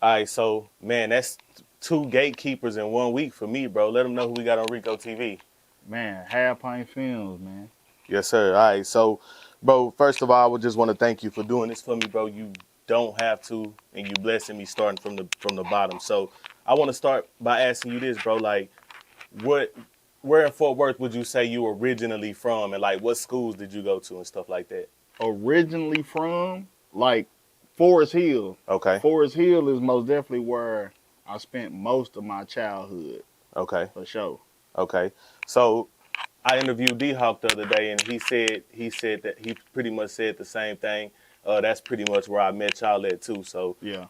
All right, so man, that's two gatekeepers in 1 week for me, bro. Let them know who we got on Rico TV. Man, HalfPintFlimz, man. Yes, sir. All right, so, bro, first of all, I would just want to thank you for doing this for me, bro. You don't have to, and you blessing me starting from the bottom. So, I want to start by asking you this, bro. Like, where in Fort Worth would you say you were originally from, and like, what schools did you go to and stuff like that? Originally from, like, Forest Hill. Okay. Forest Hill is most definitely where I spent most of my childhood. Okay. For sure. Okay. So I interviewed D-Hawk the other day, and he said that he pretty much said the same thing. That's pretty much where I met y'all at too. So yeah.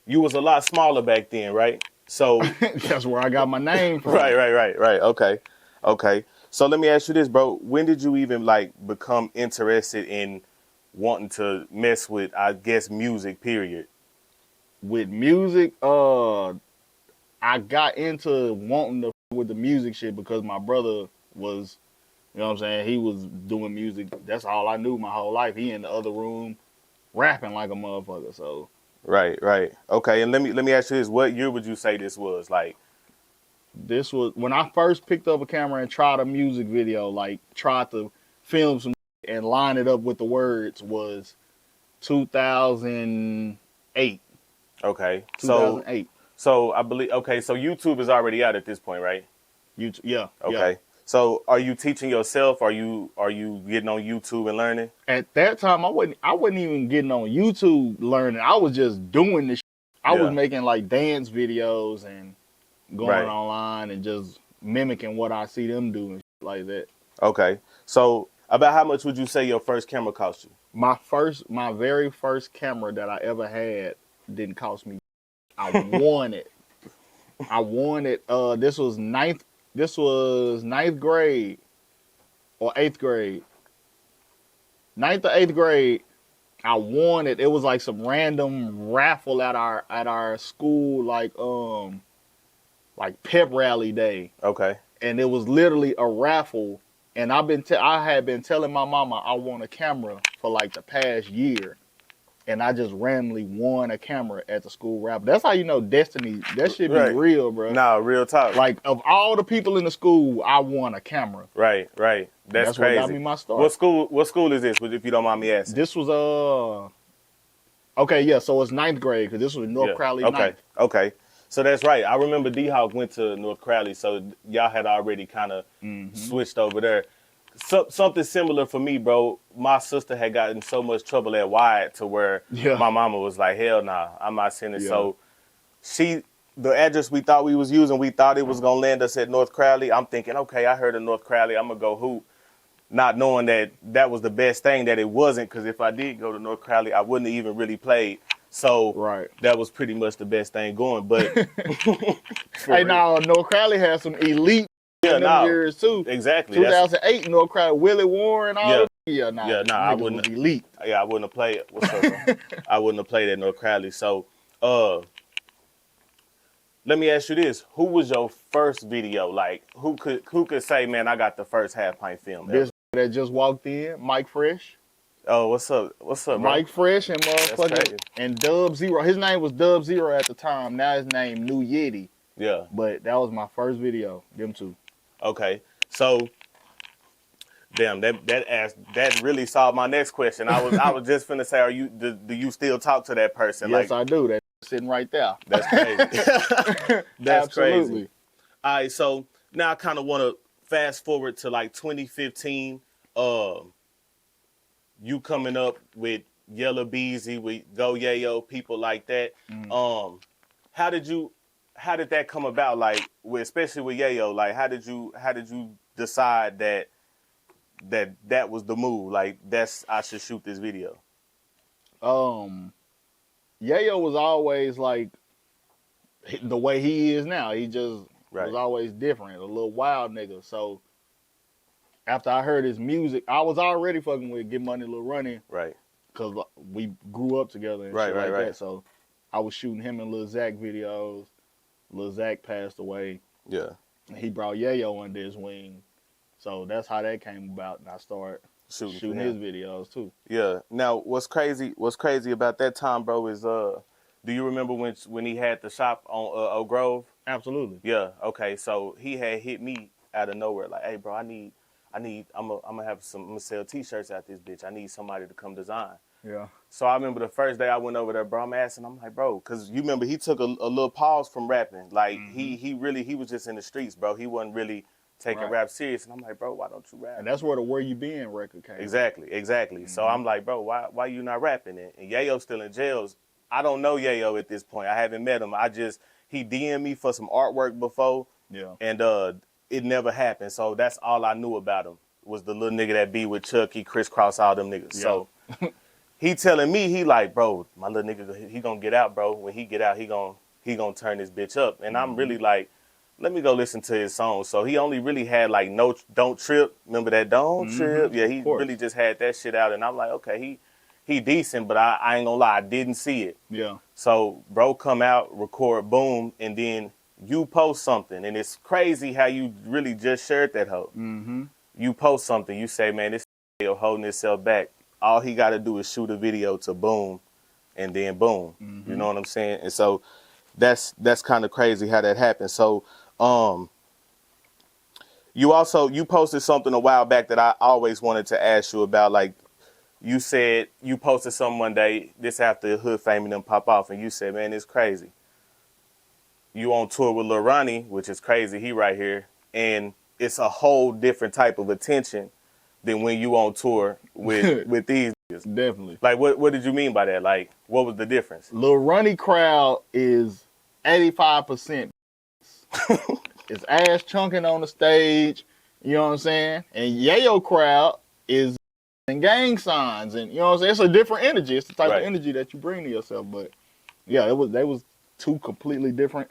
You was a lot smaller back then, right? So that's where I got my name from. Right. Okay. So let me ask you this, bro. When did you even like become interested in wanting to mess with, I guess, music, period? With music, I got into wanting to with the music shit because my brother was, you know what I'm saying, he was doing music. That's all I knew my whole life. He in the other room rapping like a motherfucker. So Right. Okay, and let me ask you this. What year would you say this was? Like, this was when I first picked up a camera and tried a music video, like tried to film some and line it up with the words, was 2008. Okay. 2008. So I believe, okay, so YouTube is already out at this point, right? YouTube, yeah. Okay. Yeah. So are you teaching yourself? Are you getting on YouTube and learning? At that time, I wasn't even getting on YouTube learning. I was just doing this. I was making like dance videos and going online and just mimicking what I see them do and shit like that. Okay. So about how much would you say your first camera cost you? My very first camera that I ever had didn't cost me. I won it. This was ninth grade or 8th grade. 9th or 8th grade. I won it. It was like some random raffle at our school, like pep rally day. Okay. And it was literally a raffle. And I had been telling my mama I want a camera for like the past year. And I just randomly won a camera at the school raffle. That's how you know destiny. That shit be real, bro. Nah, real talk. Like, of all the people in the school, I won a camera. Right. That's crazy. What got me my start. What school is this, if you don't mind me asking? This was, okay, yeah, so it's 9th grade, because this was North Crowley 9th. Okay. So that's right. I remember D-Hawk went to North Crowley, so y'all had already kind of switched over there. Something similar for me, bro. My sister had gotten so much trouble at Wyatt to where my mama was like, hell nah, I'm not sending it. So the address we thought we was using, we thought it was going to land us at North Crowley. I'm thinking, okay, I heard of North Crowley. I'm going to go hoop. Not knowing that was the best thing, that it wasn't, because if I did go to North Crowley, I wouldn't have even really played. So that was pretty much the best thing going. But hey, now North Crowley has some elite years too. Exactly. 2008 North Crowley, Willie Warren, all I wouldn't. Elite. Yeah, I wouldn't have played. What's up, bro? I wouldn't have played at North Crowley. So, let me ask you this: who was your first video? Like, who could say, man, I got the first HalfPint film? This that just walked in, Mike Fresh. Oh, what's up? What's up, bro? Mike Fresh and motherfucker and Dub Zero. His name was Dub Zero at the time. Now his name New Yeti. Yeah. But that was my first video. Them two. Okay. So, damn, that really solved my next question. I was just finna say, do you still talk to that person? Yes, I do. That's sitting right there. That's crazy. That's Absolutely. Crazy. All right, so now I kind of want to fast forward to like 2015. You coming up with Yellow Beezy, with Go Yayo, people like that. How did that come about? Like, especially with Yayo, like how did you decide that was the move? Like, I should shoot this video. Yayo was always like the way he is now. He just was always different, a little wild nigga. So after I heard his music, I was already fucking with Get Money, Lil Running. Right. Because we grew up together and shit like that. So I was shooting him and Lil Zach videos. Lil Zach passed away. Yeah. And he brought Yayo under his wing. So that's how that came about. And I started shooting his videos too. Yeah. Now, what's crazy about that time, bro, is Do you remember when he had the shop on Oak Grove? Absolutely. Yeah. Okay. So he had hit me out of nowhere, like, "Hey, bro, I'm gonna sell T-shirts at this bitch. I need somebody to come design." Yeah. So I remember the first day I went over there, bro. I'm asking, I'm like, bro, because you remember he took a little pause from rapping. Like he was just in the streets, bro. He wasn't really taking rap serious. And I'm like, bro, why don't you rap? And that's where the Where You Been record came. Exactly. So I'm like, bro, why you not rapping it? And Yayo's still in jail. I don't know Yayo at this point. I haven't met him. He DM'd me for some artwork before. Yeah. And it never happened. So that's all I knew about him was the little nigga that be with Chucky, crisscross all them niggas. Yeah. So he telling me, he like, bro, my little nigga, he gonna get out, bro. When he get out, he gonna turn this bitch up. And I'm really like, let me go listen to his song. So he only really had like Don't Trip. Remember that Don't Trip? Yeah, he really just had that shit out. And I'm like, okay, he decent, but I ain't gonna lie, I didn't see it. Yeah. So bro come out, record, boom, and then you post something. And it's crazy how you really just shared that hoe. You post something, you say, man, this holding itself back. All he got to do is shoot a video to boom, and then boom. You know what I'm saying? And so that's kind of crazy how that happened. So you posted something a while back that I always wanted to ask you about. Like you said you posted something one day, this after Hood Fame and them pop off, and you said, man, it's crazy. You on tour with Lil Ronnie, which is crazy. He right here. And it's a whole different type of attention than when you on tour with these niggas. Definitely. Like, what did you mean by that? Like, what was the difference? Lil Ronnie crowd is 85%. It's ass chunking on the stage, you know what I'm saying? And Yayo crowd is in gang signs, and you know what I'm saying? It's a different energy. It's the type of energy that you bring to yourself. But yeah, they was two completely different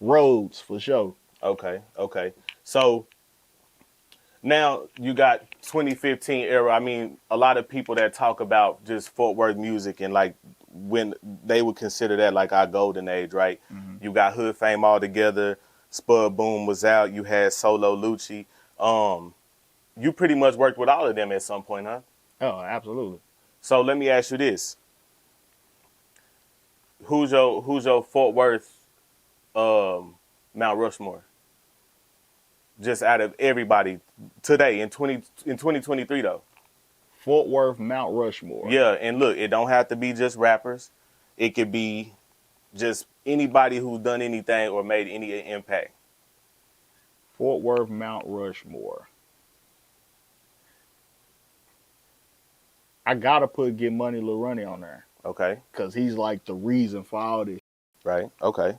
roads for sure. Okay. So now you got 2015 era. I mean, a lot of people that talk about just Fort Worth music and like when they would consider that like our golden age, right? You got Hood Fame all together. Spud Boom was out. You had Solo Lucci. You pretty much worked with all of them at some point, huh? Oh, absolutely. So let me ask you this: Who's your Fort Worth Mount Rushmore? Just out of everybody today in 2023 though. Fort Worth Mount Rushmore. Yeah, and look, it don't have to be just rappers. It could be just anybody who's done anything or made any impact. Fort Worth Mount Rushmore. I gotta put Get Money Lil Ronnie on there. Okay. Cause he's like the reason for all this. Right. Okay.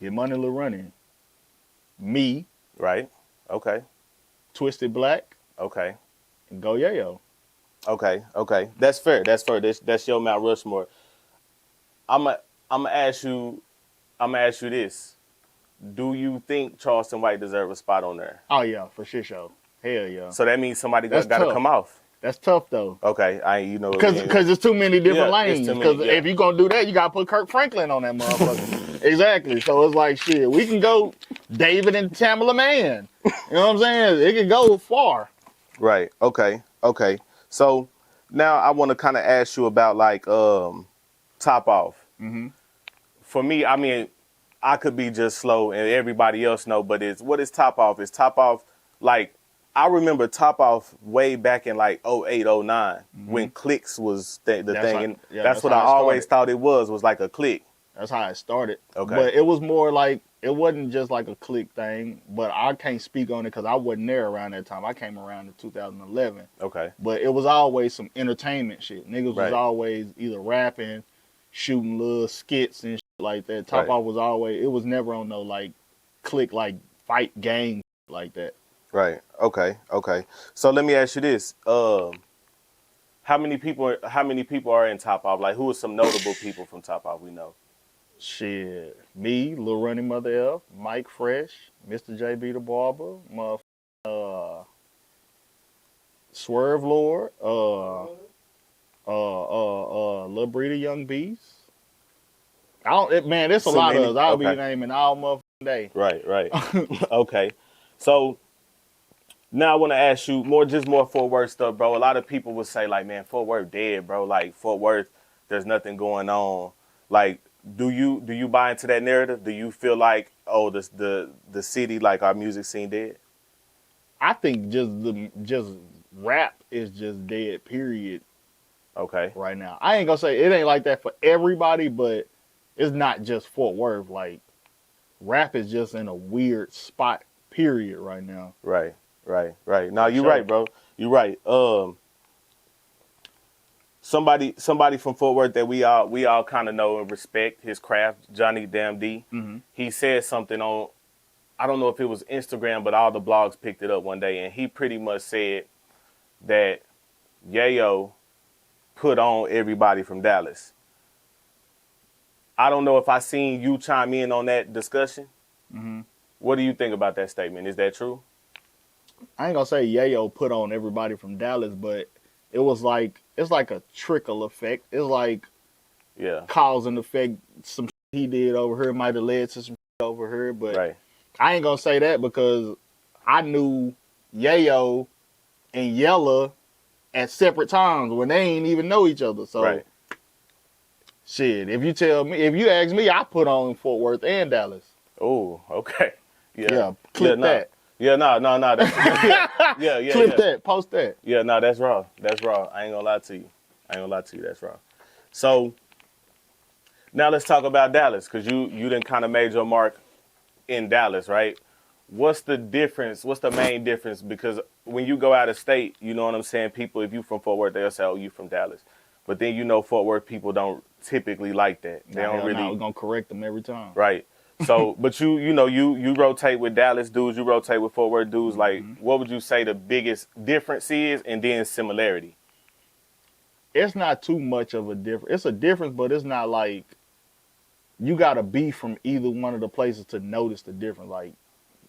Get Money Lil Ronnie. Me. Right. Okay. Twisted Black. Okay. And Go Yayo. Okay. That's fair. That's your Mount Rushmore. I'm gonna ask you this. Do you think Charleston White deserves a spot on there? Oh yeah, for sure. Hell yeah. So that means somebody got to come off. That's tough though. Okay, because there's too many different lanes. Because if you're gonna do that, you gotta put Kirk Franklin on that motherfucker. Exactly. So it's like shit. We can go David and Tamala Mann. You know what I'm saying? It can go far. Right. Okay. So now I want to kind of ask you about like Top Off. For me, I mean, I could be just slow and everybody else know, but what is Top Off? Is Top Off like? I remember Top Off way back in like 08, 09 when clicks was the thing. And that's what I always thought it was like a click. That's how it started. Okay. But it was more like, it wasn't just like a click thing, but I can't speak on it because I wasn't there around that time. I came around in 2011. Okay. But it was always some entertainment shit. Niggas was always either rapping, shooting little skits and shit like that. Top Off was always, it was never on no like click, like fight gang like that. Right. Okay. So let me ask you this: how many people are in Top Off? Like, who are some notable people from Top Off we know? Shit, me, Lil Ronnie Mother F, Mike Fresh, Mr. JB the Barber, Swerve Lord, Lil Breeder Young Beast. There's a lot of us. I'll be naming all motherfucking day. Right. Okay. So now I want to ask you more Fort Worth stuff, bro. A lot of people would say like, man, Fort Worth dead, bro. Like Fort Worth, there's nothing going on. Like do you buy into that narrative? Do you feel like, oh, the city, like our music scene dead? I think just rap is just dead, period. Okay. Right now, I ain't gonna say it ain't like that for everybody, but it's not just Fort Worth. Like, rap is just in a weird spot, period, right now. Right. No, you're right, bro. You're right. Somebody from Fort Worth that we all kind of know and respect his craft, Johnny Damn D. Mm-hmm. He said something on, I don't know if it was Instagram, but all the blogs picked it up one day, and he pretty much said that Yayo put on everybody from Dallas. I don't know if I seen you chime in on that discussion. Mm-hmm. What do you think about that statement? Is that true? I ain't gonna say Yayo put on everybody from Dallas, but it's like a trickle effect. It's like cause and effect. Some shit he did over here might have led to some shit over here, but I ain't gonna say that because I knew Yayo and Yella at separate times when they ain't even know each other. So shit, if you ask me, I put on Fort Worth and Dallas. Oh, okay. Yeah, clip that. Yeah, no. Yeah. Clip that, post that. Yeah, no, that's raw. That's raw. I ain't gonna lie to you. That's raw. So now let's talk about Dallas, because you done kind of made your mark in Dallas, right? What's the difference? What's the main difference? Because when you go out of state, you know what I'm saying? People, if you from Fort Worth, they'll say, oh, you from Dallas. But then Fort Worth people don't typically like that. They don't really. We're gonna correct them every time. Right. So, but you rotate with Dallas dudes, you rotate with Fort Worth dudes. Like, what would you say the biggest difference is, and then similarity? It's not too much of a difference. It's a difference, but it's not like you got to be from either one of the places to notice the difference. Like,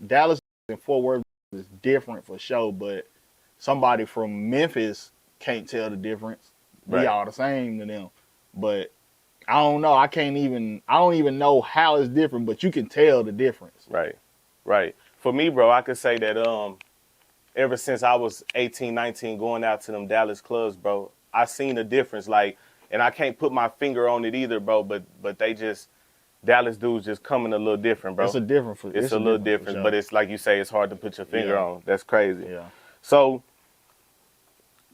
Dallas and Fort Worth is different for sure, but somebody from Memphis can't tell the difference. We all the same to them. But I don't know. I don't even know how it's different, but you can tell the difference. Right. For me, bro, I could say that ever since I was 18, 19, going out to them Dallas clubs, bro, I seen a difference. Like, and I can't put my finger on it either, bro, but they just, Dallas dudes just coming a little different, bro. It's a little different, sure. But it's like you say, it's hard to put your finger on. That's crazy. Yeah. So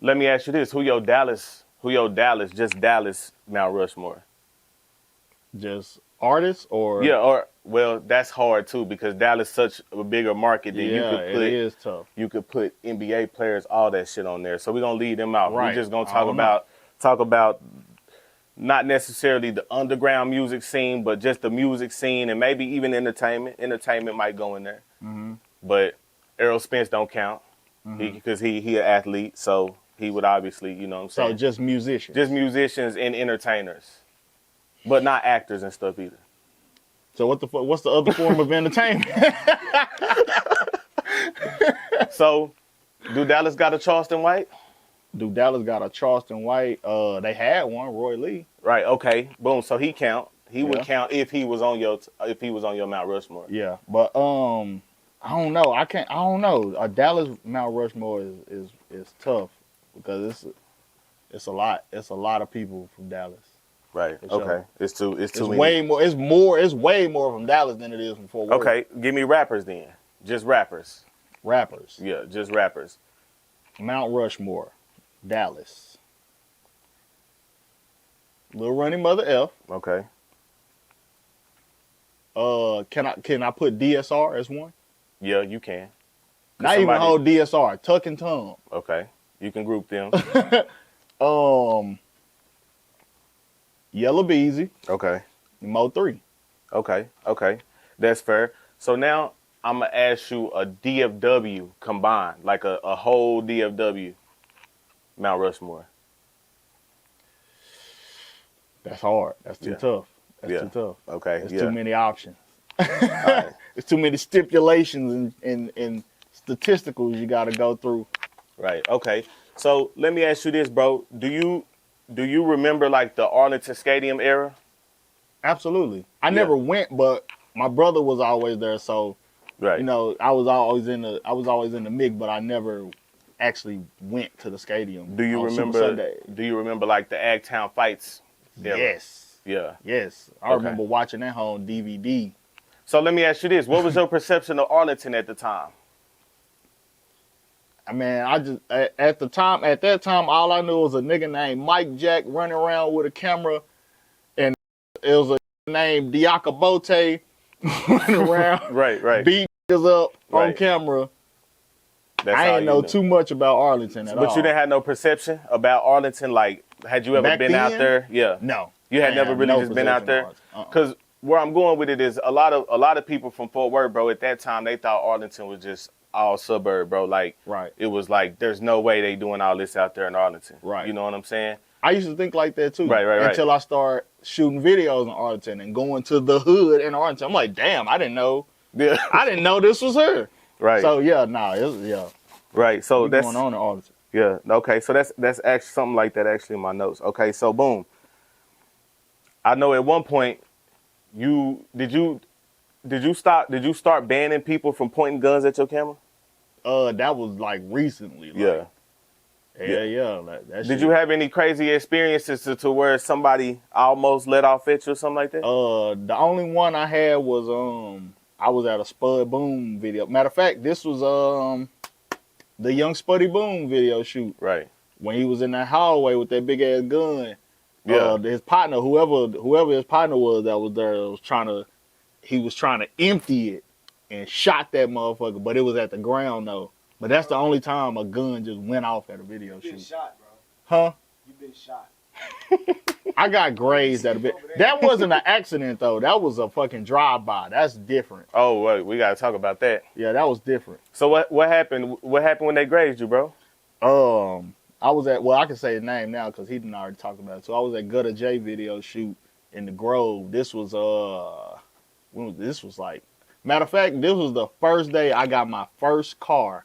let me ask you this. Who your Dallas, just Dallas Mount Rushmore? Just artists or? Yeah, well, that's hard too, because Dallas is such a bigger market that you could put. It is tough. You could put NBA players, all that shit on there. So we're gonna leave them out. Right. We're just gonna talk about not necessarily the underground music scene, but just the music scene, and maybe even entertainment. Entertainment might go in there. Mm-hmm. But Errol Spence don't count because he an athlete, so he would obviously, you know what I'm saying. So just musicians. Just musicians and entertainers. But not actors and stuff either. So what's the other form of entertainment? So, do Dallas got a Charleston White? Do Dallas got a Charleston White? They had one, Roy Lee. Right. Okay. Boom. So he count. He would count if he was on your Mount Rushmore. Yeah. But I don't know. I don't know. A Dallas Mount Rushmore is tough because it's a lot. It's a lot of people from Dallas. Right. Okay. It's too many. Way more. It's way more from Dallas than it is from Fort Worth. Okay. Give me rappers then. Just rappers. Rappers. Yeah. Just rappers. Mount Rushmore, Dallas. Lil Running Mother F. Okay. Can I put DSR as one? Yeah, you can. Not even whole DSR. Tuck and Tom. Okay. You can group them. Yellow Beezy. Okay. Mo 3. Okay. That's fair. So now I'm going to ask you a DFW combined, like a whole DFW Mount Rushmore. That's hard. That's too tough. That's too tough. Okay. There's too many options. Right. There's too many stipulations and statisticals you got to go through. Right. Okay. So let me ask you this, bro. Do you remember like the Arlington Skatium Era? Absolutely. I never went, but my brother was always there, so right. You know, I was always in the mix, but I never actually went to the stadium. Do you remember like the Agtown fights era? Yeah. Yes, I remember watching that on DVD. So let me ask you this: what was your perception of Arlington at the time? I mean, I just at that time, all I knew was a nigga named Mike Jack running around with a camera, and it was a named Diaka Bote running around, right, beating niggas up on camera. That's I didn't know too much about Arlington at all. But you didn't have no perception about Arlington. Like, had you ever Back been then? out there? Yeah. No, You had never really just been out there? Because where I'm going with it is a lot of people from Fort Worth, bro, at that time, they thought Arlington was just all suburb, bro. Like, it was like, there's no way they doing all this out there in Arlington. Right. You know what I'm saying? I used to think like that too. Right. Until I started shooting videos in Arlington and going to the hood in Arlington. I'm like, damn, I didn't know. Yeah. I didn't know this was her. Right. So yeah. Right. So that's going on in Arlington. Yeah. Okay. So that's actually something like that actually in my notes. Okay. So boom. I know at one point did you start banning people from pointing guns at your camera? That was like recently. Like, yeah. That did you have any crazy experiences to where somebody almost let off at you or something like that? The only one I had was I was at a Spud Boom video. Matter of fact, this was the Young Spuddy Boom video shoot. Right. When he was in that hallway with that big ass gun. Yeah. His partner, whoever his partner was that was there, he was trying to empty it and shot that motherfucker, but it was at the ground though. But that's the only time a gun just went off at a video shoot. You've been shot, bro. Huh? You've been shot. I got grazed at a bit. That wasn't an accident though. That was a fucking drive-by. That's different. Oh, wait, we gotta talk about that. Yeah, that was different. So what happened? What happened when they grazed you, bro? I was at, well, I can say his name now because he didn't already talk about it. So I was at Gutter J video shoot in the Grove. This was like, matter of fact, this was the first day I got my first car.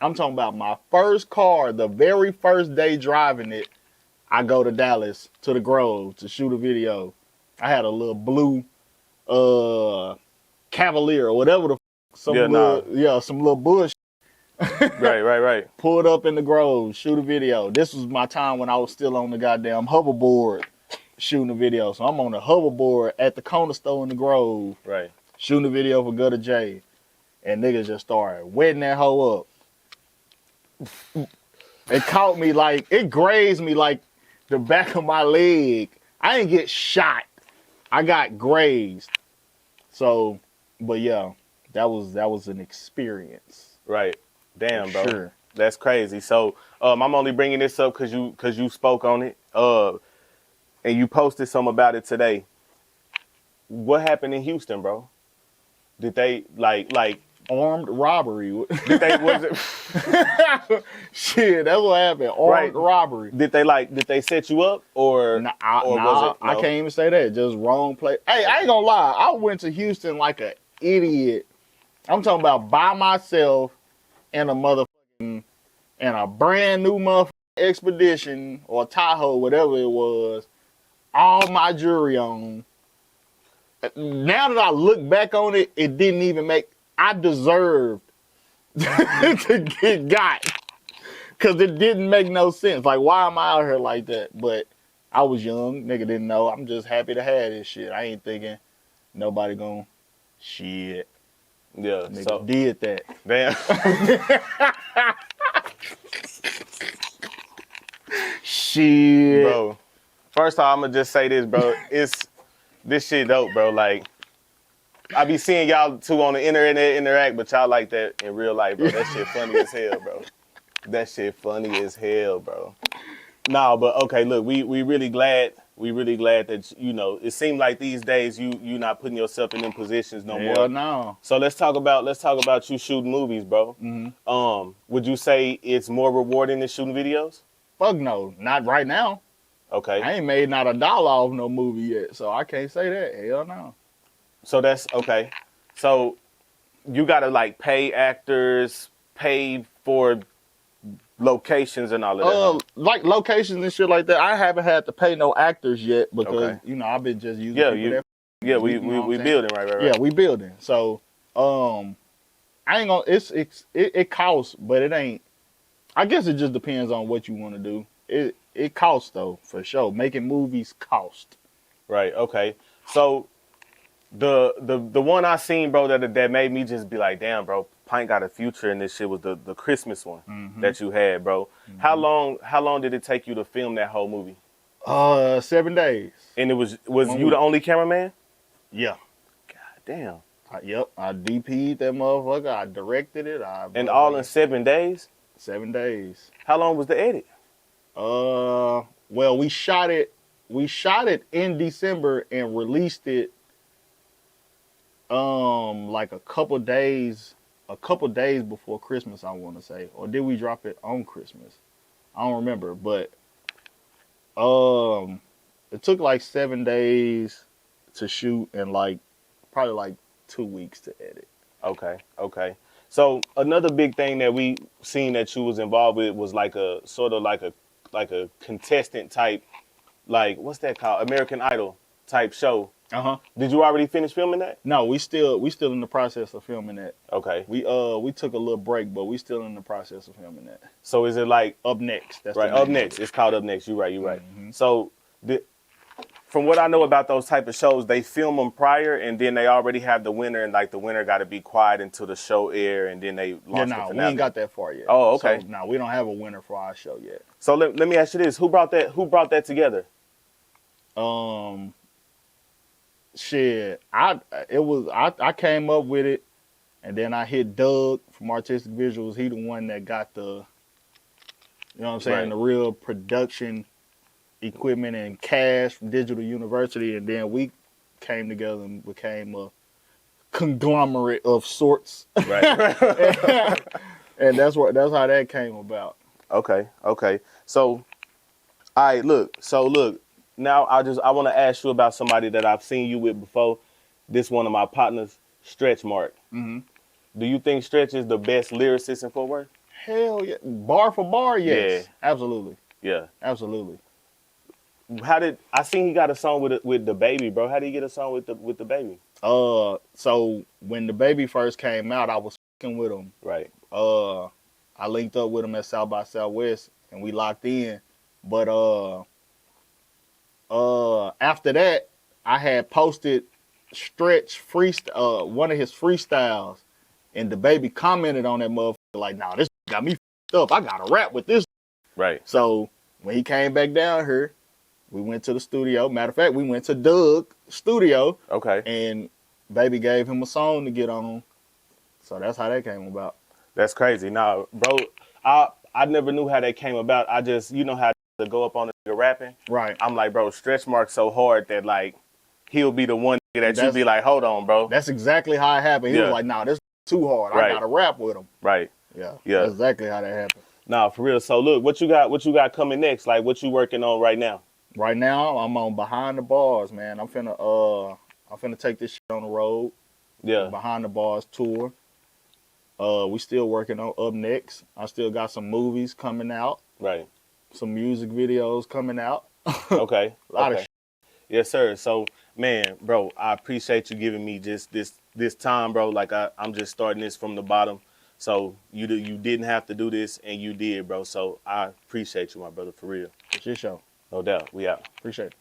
I'm talking about my first car, the very first day driving it. I go to Dallas to the Grove to shoot a video. I had a little blue Cavalier or whatever the some little bush. Right. Pulled up in the Grove, shoot a video. This was my time when I was still on the goddamn hoverboard shooting a video. So I'm on the hoverboard at the corner store in the Grove. Right. Shooting a video for Gutter J. And niggas just started wetting that hoe up. It caught me like, it grazed me like the back of my leg. I didn't get shot. I got grazed. So, but yeah, that was an experience. Right. Damn, bro. Sure. That's crazy. So I'm only bringing this up because you spoke on it. And you posted something about it today. What happened in Houston, bro? Did they like armed robbery? Did they was it Shit, that's what happened. Armed robbery. Did they set you up or was it? No? I can't even say that. Just wrong place. Hey, I ain't gonna lie. I went to Houston like an idiot. I'm talking about by myself and a brand new motherfucking Expedition or Tahoe, whatever it was. All my jewelry on. Now that I look back on it, it didn't even make. I deserved to get got because it didn't make no sense. Like, why am I out here like that? But I was young, nigga didn't know. I'm just happy to have this shit. I ain't thinking nobody gonna shit. Yeah, nigga so did that. Damn. Shit, bro. First off, I'm gonna just say this, bro. This shit dope, bro. Like, I be seeing y'all two on the internet interact, but y'all like that in real life, bro. That shit funny as hell, bro. That shit funny as hell, bro. Nah, but okay, look, we really glad that, you know, it seemed like these days you not putting yourself in them positions no more. Hell no. So let's talk about you shooting movies, bro. Mm-hmm. Would you say it's more rewarding than shooting videos? Fuck no, not right now. Okay. I ain't made not $1 off no movie yet, so I can't say that. Hell no. So that's okay. So you gotta like pay actors, pay for locations and all of that. Like locations and shit like that. I haven't had to pay no actors yet because you know I've been just using we building right. Yeah, we building. So I ain't gonna. It costs, but it ain't. I guess it just depends on what you want to do. It costs though for sure. Making movies cost. Right. Okay. So the one I seen, bro, that made me just be like, damn, bro, Pint got a future in this shit was the Christmas one that you had, bro. How long did it take you to film that whole movie? 7 days. And it was One you week. the only cameraman? Yeah. God damn. Yep. I DP'd that motherfucker. I directed it. And all in 7 days? 7 days. How long was the edit? Well, we shot it in December and released it like a couple days before Christmas, I want to say. Or did we drop it on Christmas? I don't remember, but it took like 7 days to shoot and probably like 2 weeks to edit. Okay. So another big thing that we seen that you was involved with was like a sort of like a contestant type, like what's that called? American Idol type show. Did you already finish filming that? No, we still in the process of filming that. Okay. We took a little break, but we still in the process of filming that. So is it like Up Next? That's right? the name Up Next. It's called Up Next. You're right. Mm-hmm. So from what I know about those type of shows, they film them prior, and then they already have the winner, and like the winner got to be quiet until the show air, and then they launch the we finale. ain't got that far yet. Oh, okay. So, we don't have a winner for our show yet. So let me ask you this: Who brought that together? Shit, I came up with it, and then I hit Doug from Artistic Visuals. He the one that got the, you know what I'm saying, Right. the real production equipment and cash from Digital University, and then we came together and became a conglomerate of sorts. Right. And that's how that came about. Okay. So, all right, look. Now I want to ask you about somebody that I've seen you with before. This one of my partners, Stretch Mark. Mm-hmm. Do you think Stretch is the best lyricist in Fort Worth? Hell yeah, bar for bar, yes, Yeah. absolutely, Yeah. absolutely. I seen he got a song with the baby, bro? How did he get a song with the baby? So when the baby first came out, I was fucking with him. Right. I linked up with him at South by Southwest, and we locked in. But after that, I had posted Stretch one of his freestyles, and the baby commented on that motherfucker like, "Nah, this got me fucked up. I gotta rap with this." Right. So when he came back down here, we went to the studio. Matter of fact, we went to Doug's studio. Okay. And baby gave him a song to get on. So that's how that came about. That's crazy. Nah, bro, I never knew how that came about. I just, you know how to go up on the nigga rapping? Right. I'm like, bro, Stretch Mark so hard that like he'll be the one that you That's- be like, hold on, bro. That's exactly how it happened. He Yeah. was like, "Nah, this is too hard. Right. I gotta rap with him." Right. Yeah. Yeah. That's exactly how that happened. Nah, for real. So look, what you got coming next? Like what you working on right now? Right now, I'm on Behind the Bars, man. I'm finna take this shit on the road. Yeah. Behind the Bars tour. We still working on Up Next. I still got some movies coming out, Right. some music videos coming out. Okay. A lot of Okay. Yes, sir. So, man, bro, I appreciate you giving me just this time, bro. Like I'm just starting this from the bottom. So you didn't have to do this, and you did, bro. So I appreciate you, my brother, for real. It's your show. No doubt. We out. Appreciate it.